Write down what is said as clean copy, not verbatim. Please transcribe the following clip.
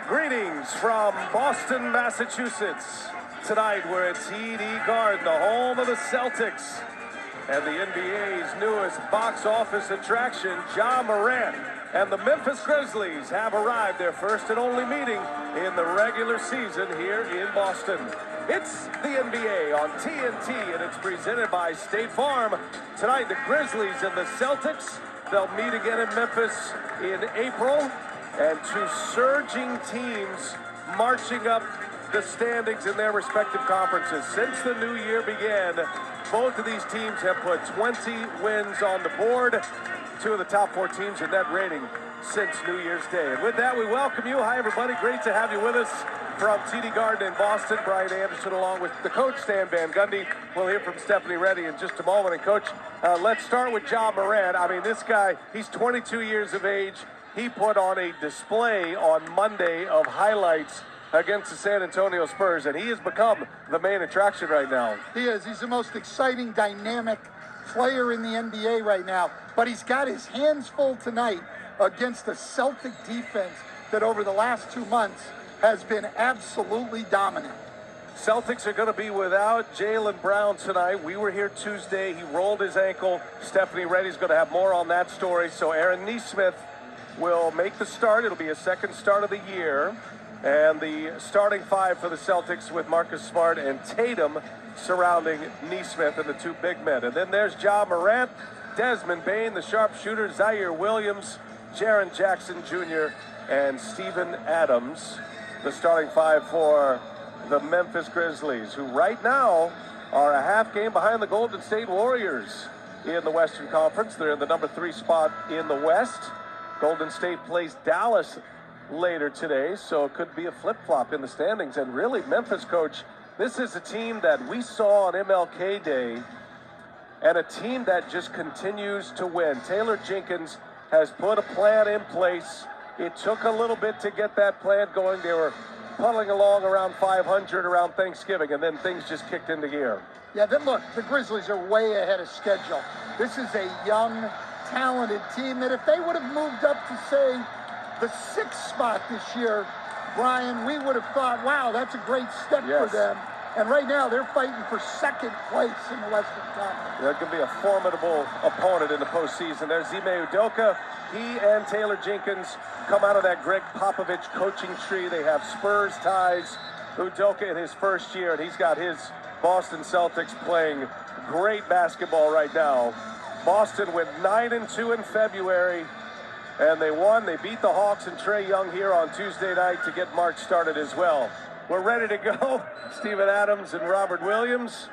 Greetings from Boston, Massachusetts. Tonight we're at TD Garden, the home of the Celtics. And the NBA's newest box office attraction, Ja Morant, and the Memphis Grizzlies have arrived, their first and only meeting in the regular season here in Boston. It's the NBA on TNT, and it's presented by State Farm. Tonight, the Grizzlies and the Celtics, they'll meet again in Memphis in April. And two surging teams marching up the standings in their respective conferences. Since the new year began, both of these teams have put 20 wins on the board. Two of the top four teams in net rating since New Year's Day. And with that, we welcome you. Hi, everybody. Great to have you with us from TD Garden in Boston. Brian Anderson along with the coach, Stan Van Gundy. We'll hear from Stephanie Reddy in just a moment. And, Coach, let's start with Ja Morant. I mean, this guy, he's 22 years of age. He put on a display on Monday of highlights against the San Antonio Spurs, and he has become the main attraction right now. He is. He's the most exciting, dynamic player in the NBA right now. But he's got his hands full tonight against a Celtic defense that over the last 2 months has been absolutely dominant. Celtics are going to be without Jaylen Brown tonight. We were here Tuesday. He rolled his ankle. Stephanie Reddy's going to have more on that story. So Aaron Nesmith will make the start. It'll be a second start of the year. And the starting five for the Celtics with Marcus Smart and Tatum surrounding Nesmith and the two big men. And then there's Ja Morant, Desmond Bane, the sharpshooter, Zaire Williams, Jaren Jackson Jr., and Steven Adams, the starting five for the Memphis Grizzlies, who right now are a half game behind the Golden State Warriors in the Western Conference. They're in the number 3 spot in the West. Golden State plays Dallas later today, so it could be a flip-flop in the standings. And really, Memphis, Coach, this is a team that we saw on MLK Day, and a team that just continues to win. Taylor Jenkins has put a plan in place. It took a little bit to get that plan going. They were puddling along around 500 around Thanksgiving, and then things just kicked into gear. Yeah, look, the Grizzlies are way ahead of schedule. This is a young, talented team that if they would have moved up to, say, the 6th spot this year, Brian, we would have thought, wow, that's a great step for them. And right now, they're fighting for 2nd place in the Western Conference. They're going to be a formidable opponent in the postseason. There's Ime Udoka. He and Taylor Jenkins come out of that Greg Popovich coaching tree. They have Spurs ties. Udoka in his first year, and he's got his Boston Celtics playing great basketball right now. Boston went 9-2 in February, and they won. They beat the Hawks and Trae Young here on Tuesday night to get March started as well. We're ready to go. Steven Adams and Robert Williams.